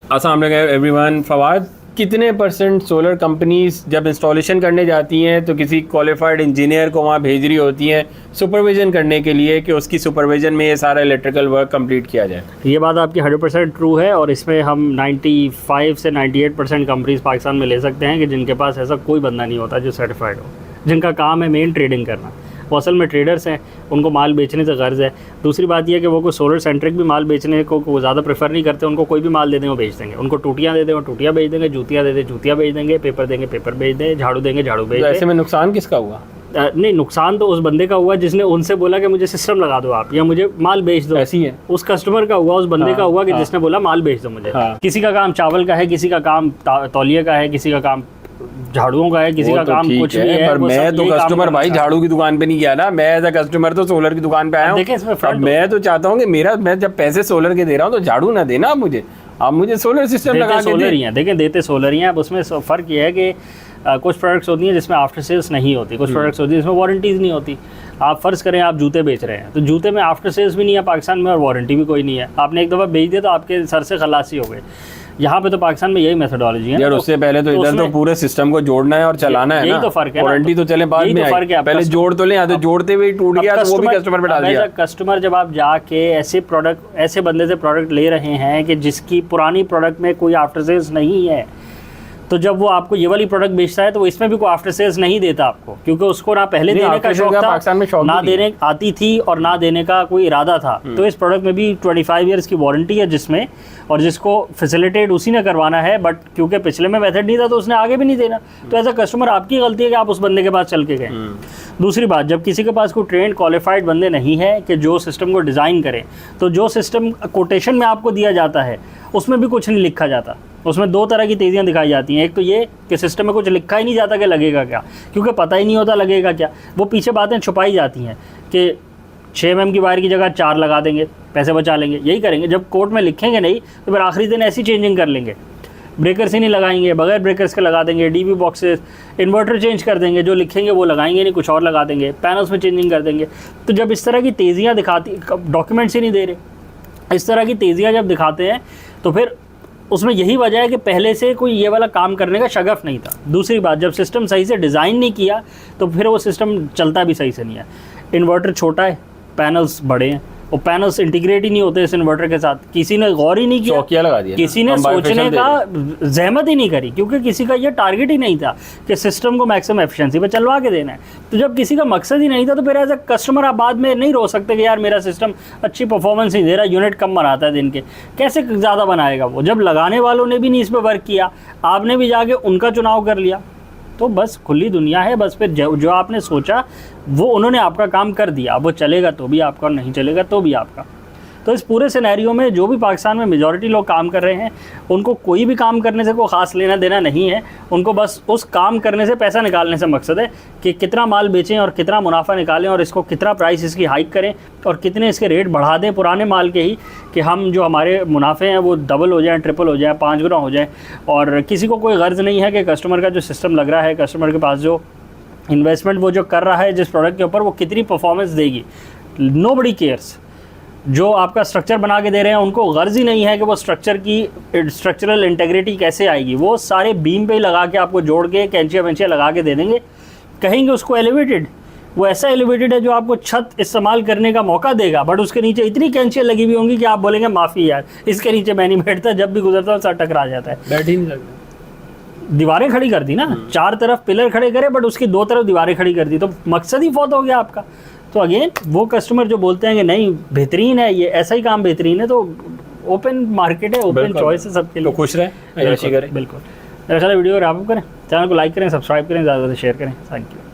अस्सलाम वालेकुम एवरीवन। फवाद, कितने परसेंट सोलर कंपनीज जब इंस्टॉलेशन करने जाती हैं तो किसी क्वालिफाइड इंजीनियर को वहाँ भेज रही होती हैं सुपरविजन करने के लिए कि उसकी सुपरविजन में ये सारा इलेक्ट्रिकल वर्क कंप्लीट किया जाए? ये बात आपकी 100% ट्रू है और इसमें हम 95 से 98% कंपनीज पाकिस्तान में ले सकते हैं कि जिनके पास ऐसा कोई बंदा नहीं होता जो सर्टिफाइड हो, जिनका काम है मेन ट्रेडिंग करना। वो असल में ट्रेडर्स हैं, उनको माल बेचने से गर्ज है। दूसरी बात यह है कि वो कोई सोलर सेंट्रिक भी माल बेचने को ज़्यादा प्रेफर नहीं करते। उनको कोई भी माल दे दें वो बेच देंगे। उनको टूटियाँ दे दें वो टूटियाँ बेच देंगे, जूतियाँ दे दें जूतियाँ बेच देंगे, पेपर देंगे पेपर बेच देंगे, झाड़ू देंगे झाड़ू बेच देंगे। ऐसे में नुकसान किसका हुआ? नहीं, नुकसान तो उस बंदे का हुआ जिसने उनसे बोला कि मुझे सिस्टम लगा दो आप या मुझे माल बेच दो। ऐसी है, उस कस्टमर का हुआ, उस बंदे का हुआ कि जिसने बोला माल बेच दो मुझे। किसी का काम चावल का है, किसी का काम तौलिए का है, किसी का काम झाड़ुओं का है, किसी का काम कुछ भी है। पर मैं तो कस्टमर भाई झाड़ू की दुकान पे नहीं गया ना, मैं एज अ कस्टमर तो सोलर की दुकान पे आया हूँ। अब मैं तो चाहता हूँ कि मैं जब पैसे सोलर के दे रहा हूँ तो झाड़ू ना देना आप मुझे सोलर सिस्टम लगा के सोलर ही है। देखें, देते सोलर ही है। अब उसमें फ़र्क ये है कि कुछ प्रोडक्ट्स होती हैं जिसमें आफ्टर सेल्स नहीं होती, कुछ प्रोडक्ट्स होती हैं जिसमें वारंटीज़ नहीं होती। आप फ़र्ज़ करें आप जूते बेच रहे हैं तो जूते में आफ्टर सेल्स भी नहीं है पाकिस्तान में और वारंटी भी कोई नहीं है। आपने एक दफ़ा बेच दिया तो आपके सर से खलासी हो गए। यहाँ पे तो पाकिस्तान में यही मेथोडोलॉजी है यार। उससे पहले तो इधर तो पूरे सिस्टम को जोड़ना है और चलाना है ना। यही तो फर्क है। वारंटी तो चले बाद में आई, पहले जोड़ तो ले, तो जोड़ते हुए टूट गया तो वो भी कस्टमर पे डाल दिया। कस्टमर जब आप जाके ऐसे बंदे से प्रोडक्ट ले रहे हैं कि जिसकी पुरानी प्रोडक्ट में कोई आफ्टर सेल्स नहीं है, तो जब वो आपको ये वाली प्रोडक्ट बेचता है तो वो इसमें भी कोई आफ्टर सेल्स नहीं देता आपको, क्योंकि उसको ना पहले देने का शौक था, ना देने आती थी और ना देने का कोई इरादा था। तो इस प्रोडक्ट में भी 25 ईयर्स की वारंटी है जिसमें, और जिसको फैसिलिटेट उसी ने करवाना है, बट क्योंकि पिछले में मेथड नहीं था तो उसने आगे भी नहीं देना। तो एज अ कस्टमर आपकी गलती है कि आप उस बंदे के पास चल के गए। दूसरी बात, जब किसी के पास कोई ट्रेंड क्वालिफाइड बंदे नहीं है कि जो सिस्टम को डिज़ाइन करें, तो जो सिस्टम कोटेशन में आपको दिया जाता है उसमें भी कुछ नहीं लिखा जाता। उसमें दो तरह की तेज़ियाँ दिखाई जाती हैं। एक तो ये कि सिस्टम में कुछ लिखा ही नहीं जाता कि लगेगा क्या, क्योंकि पता ही नहीं होता लगेगा क्या। वो पीछे बातें छुपाई जाती हैं कि 6 mm की वायर की जगह 4 लगा देंगे, पैसे बचा लेंगे। यही करेंगे। जब कोर्ट में लिखेंगे नहीं तो फिर आखिरी दिन ऐसी चेंजिंग कर लेंगे, ब्रेकर्स ही नहीं लगाएंगे, बगैर ब्रेकर्स के लगा देंगे, डीबी बॉक्सेस, इन्वर्टर चेंज कर देंगे, जो लिखेंगे वो लगाएंगे नहीं, कुछ और लगा देंगे, पैनल्स में चेंजिंग कर देंगे। तो जब इस तरह की तेज़ियाँ दिखाती, डॉक्यूमेंट्स ही नहीं दे रहे, इस तरह की तेज़ियाँ जब दिखाते हैं तो फिर उसमें यही वजह है कि पहले से कोई ये वाला काम करने का शगफ नहीं था। दूसरी बात, जब सिस्टम सही से डिज़ाइन नहीं किया तो फिर वो सिस्टम चलता भी सही से नहीं है। इन्वर्टर छोटा है, पैनल्स बड़े हैं, वो पैनल्स इंटीग्रेट ही नहीं होते इस इन्वर्टर के साथ। किसी ने गौर ही नहीं किया, चौकिया लगा दिया, किसी ने सोचने का जहमत ही नहीं करी, क्योंकि किसी का ये टारगेट ही नहीं था कि सिस्टम को मैक्सिमम एफिशिएंसी पे चलवा के देना है। तो जब किसी का मकसद ही नहीं था तो फिर एज अ कस्टमर आप बाद में नहीं रो सकते कि यार मेरा सिस्टम अच्छी परफॉर्मेंस नहीं दे रहा, यूनिट कम बनाता है दिन के। कैसे ज़्यादा बनाएगा वो, जब लगाने वालों ने भी नहीं इस पर वर्क किया, आपने भी जाके उनका चुनाव कर लिया। तो बस खुली दुनिया है। बस फिर जो आपने सोचा वो उन्होंने आपका काम कर दिया। अब वो चलेगा तो भी आपका और नहीं चलेगा तो भी आपका। तो इस पूरे सिनेरियो में जो भी पाकिस्तान में मेजॉरिटी लोग काम कर रहे हैं, उनको कोई भी काम करने से कोई ख़ास लेना देना नहीं है। उनको बस उस काम करने से पैसा निकालने से मकसद है कि कितना माल बेचें और कितना मुनाफा निकालें और इसको कितना प्राइस इसकी हाइक करें और कितने इसके रेट बढ़ा दें पुराने माल के ही, कि हम जो हमारे मुनाफे हैं वो डबल हो जाएँ, ट्रिपल हो जाए, 5 गुना हो जाए। और किसी को कोई गर्ज नहीं है कि कस्टमर का जो सिस्टम लग रहा है, कस्टमर के पास जो इन्वेस्टमेंट वो जो कर रहा है जिस प्रोडक्ट के ऊपर, वो कितनी परफॉर्मेंस देगी। Nobody cares. जो आपका स्ट्रक्चर बना के दे रहे हैं उनको गर्ज ही नहीं है कि वो स्ट्रक्चर की स्ट्रक्चरल इंटेग्रिटी कैसे आएगी। वो सारे बीम पे लगा के आपको जोड़ के कैंचिया वेंचिया लगा के दे देंगे, कहेंगे उसको एलिवेटेड। वो ऐसा एलिवेटेड है जो आपको छत इस्तेमाल करने का मौका देगा, बट उसके नीचे इतनी कैंचियाँ लगी हुई होंगी कि आप बोलेंगे माफ़ी यार, इसके नीचे मैं नहीं बैठता, जब भी गुजरता हूँ सर टकरा जाता है। बैठ ही नहीं सकता। दीवारें खड़ी कर दी ना, 4 तरफ पिलर खड़े करे बट उसकी 2 तरफ दीवारें खड़ी कर दी, तो मकसद ही फौत हो गया आपका। तो अगेन वो कस्टमर जो बोलते हैं कि नहीं बेहतरीन है, ये ऐसा ही काम बेहतरीन है, तो ओपन मार्केट है, ओपन चॉइस है सबके लिए। तो खुश रहें, बिल्कुल। मेरा ख्याल है वीडियो को रैप अप करें, चैनल को लाइक करें, सब्सक्राइब करें, ज़्यादा से शेयर करें। Thank you.